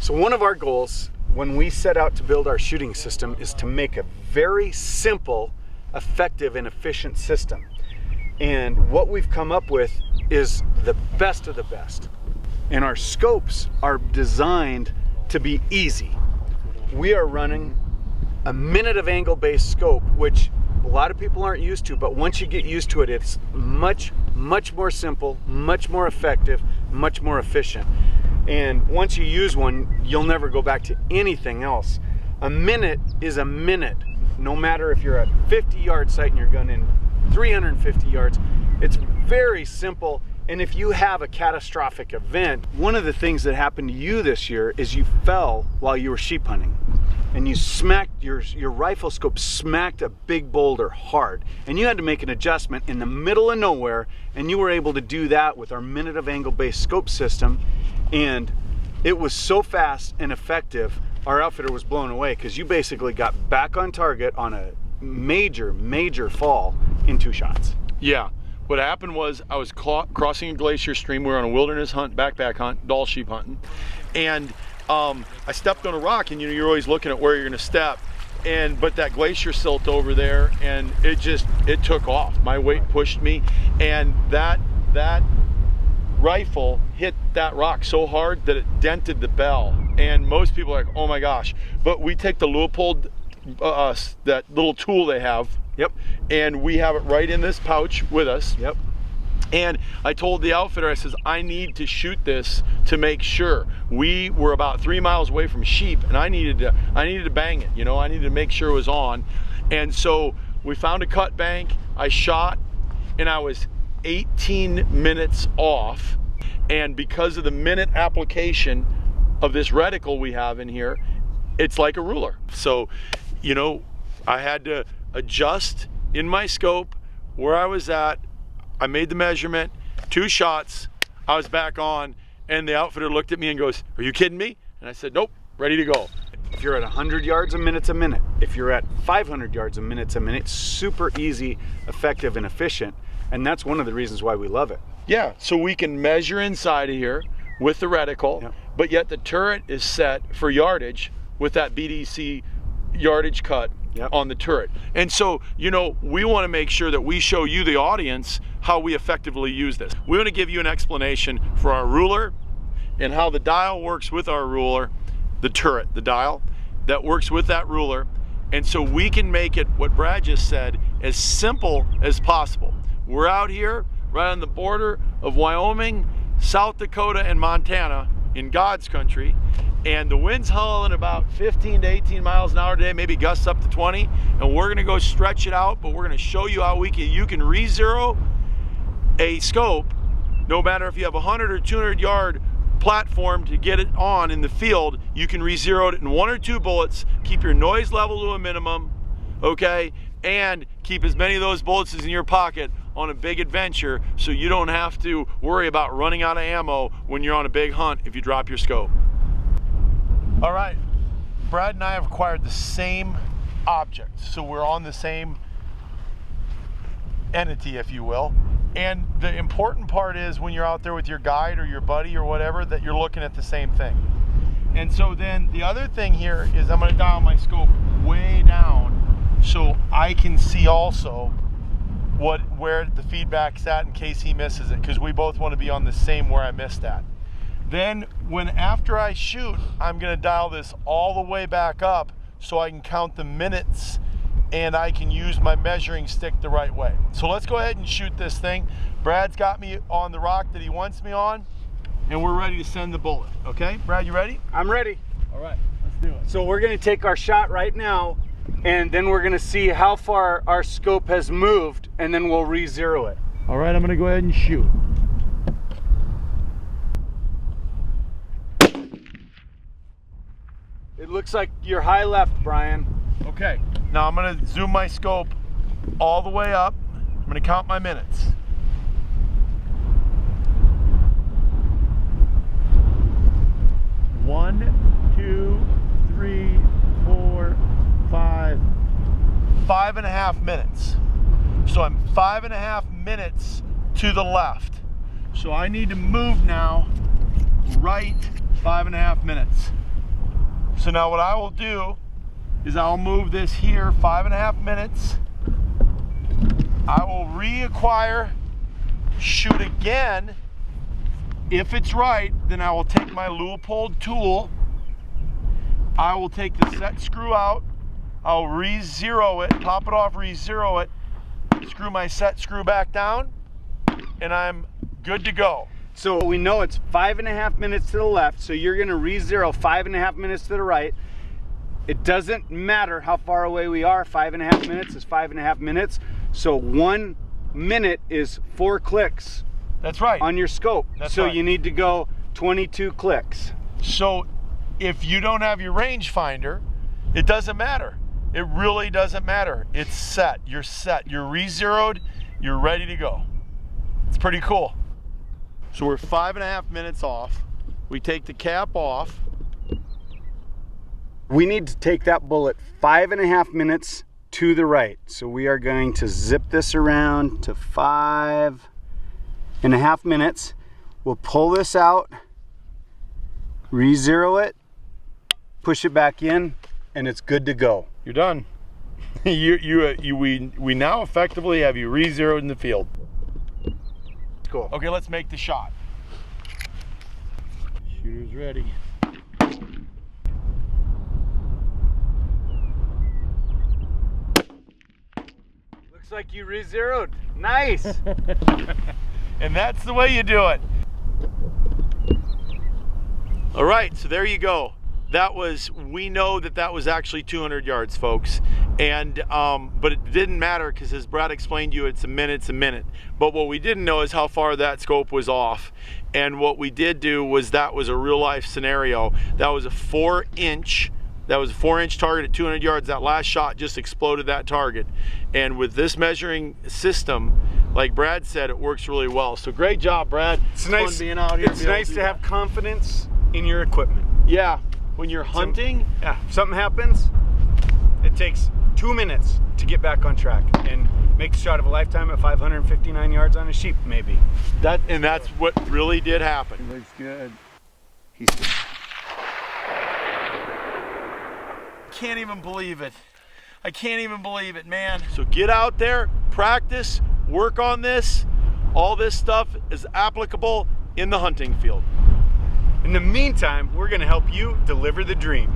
So one of our goals when we set out to build our shooting system is to make a very simple, effective, and efficient system. And what we've come up with is the best of the best. And our scopes are designed to be easy. We are running a minute of angle-based scope, which a lot of people aren't used to, but once you get used to it, it's much more simple, much more effective, much more efficient. And once you use one, you'll never go back to anything else. A minute is a minute, no matter if you're at 50-yard sight and you're gun in 350 yards. It's very simple. And if you have a catastrophic event, one of the things that happened to you this year is you fell while you were sheep hunting. And you smacked, your rifle scope smacked a big boulder hard. And you had to make an adjustment in the middle of nowhere, and you were able to do that with our minute of angle-based scope system. And it was so fast and effective, our outfitter was blown away because you basically got back on target on a major fall in 2 shots. Yeah. What happened was I was crossing a glacier stream. We were on a wilderness hunt, backpack hunt, Dall sheep hunting. And I stepped on a rock, and you're always looking at where you're gonna step. But that glacier silt over there, and it took off. My weight pushed me, and that rifle hit that rock so hard that it dented the bell. And most people are like, oh my gosh. But we take the Leupold, that little tool they have. Yep. And we have it right in this pouch with us. Yep. And I told the outfitter, I says, I need to shoot this to make sure. We were about 3 miles away from sheep, and I needed to bang it, I needed to make sure it was on. And so we found a cut bank, I shot, and I was 18 minutes off. And because of the minute application of this reticle we have in here, it's like a ruler. So, I had to adjust in my scope where I was at. I made the measurement, 2 shots, I was back on, and the outfitter looked at me and goes, are you kidding me? And I said, nope, ready to go. If you're at 100 yards, a minute's a minute. If you're at 500 yards, a minute's a minute. Super easy, effective, and efficient. And that's one of the reasons why we love it. Yeah, so we can measure inside of here with the reticle, yep. But yet the turret is set for yardage with that BDC yardage cut. Yep. On the turret. And so, we want to make sure that we show you, the audience, how we effectively use this. We want to give you an explanation for our ruler and how the dial works with our ruler, the turret, the dial that works with that ruler. And so we can make it, what Brad just said, as simple as possible. We're out here right on the border of Wyoming, South Dakota, and Montana in God's country. And the wind's howling about 15 to 18 miles an hour today, maybe gusts up to 20. And we're gonna go stretch it out, but we're gonna show you how you can re-zero a scope, no matter if you have a 100 or 200 yard platform to get it on in the field, you can re-zero it in 1 or 2 bullets, keep your noise level to a minimum, okay? And keep as many of those bullets as in your pocket on a big adventure, so you don't have to worry about running out of ammo when you're on a big hunt if you drop your scope. All right, Brad and I have acquired the same object, so we're on the same entity, if you will. And the important part is when you're out there with your guide or your buddy or whatever, that you're looking at the same thing. And so then the other thing here is I'm gonna dial my scope way down so I can see also where the feedback's at in case he misses it, because we both want to be on the same where I missed at. Then after I shoot, I'm gonna dial this all the way back up so I can count the minutes and I can use my measuring stick the right way. So let's go ahead and shoot this thing. Brad's got me on the rock that he wants me on, and we're ready to send the bullet. Okay, Brad, you ready? I'm ready. All right, let's do it. So we're gonna take our shot right now, and then we're gonna see how far our scope has moved, and then we'll re-zero it. All right, I'm gonna go ahead and shoot. It looks like you're high left, Brian. Okay, now I'm gonna zoom my scope all the way up. I'm gonna count my minutes. 1, 2, 3, 4, 5. 5.5 minutes. So I'm 5.5 minutes to the left. So I need to move now right 5.5 minutes. So now what I will do is I'll move this here 5.5 minutes. I will reacquire, shoot again. If it's right, then I will take my Leupold tool. I will take the set screw out. I'll re-zero it, pop it off, re-zero it, screw my set screw back down, and I'm good to go. So we know it's 5.5 minutes to the left, so you're gonna re-zero 5.5 minutes to the right. It doesn't matter how far away we are, 5.5 minutes is 5.5 minutes. So 1 minute is 4 clicks. That's right. On your scope. That's so right. You need to go 22 clicks. So if you don't have your rangefinder, it doesn't matter. It really doesn't matter. It's set. You're set. You're re-zeroed. You're ready to go. It's pretty cool. So we're 5.5 minutes off. We take the cap off. We need to take that bullet 5.5 minutes to the right. So we are going to zip this around to 5.5 minutes. We'll pull this out, re-zero it, push it back in, and it's good to go. You're done. We now effectively have you re-zeroed in the field. Cool. Okay, let's make the shot. Shooter's ready. Looks like you re-zeroed. Nice. And that's the way you do it. All right, so there you go. We know that was actually 200 yards, folks. And, but it didn't matter because as Brad explained to you, it's a minute. But what we didn't know is how far that scope was off. And what we did do was that was a real life scenario. That was a 4-inch target at 200 yards. That last shot just exploded that target. And with this measuring system, like Brad said, it works really well. So great job, Brad. It's nice fun being out here. It's nice to have confidence in your equipment. Yeah, when you're hunting. Yeah, if something happens, it takes 2 minutes to get back on track and make the shot of a lifetime at 559 yards on a sheep, maybe. That's what really did happen. He looks good. Can't even believe it. I can't even believe it, man. So get out there, practice, work on this. All this stuff is applicable in the hunting field. In the meantime, we're going to help you deliver the dream.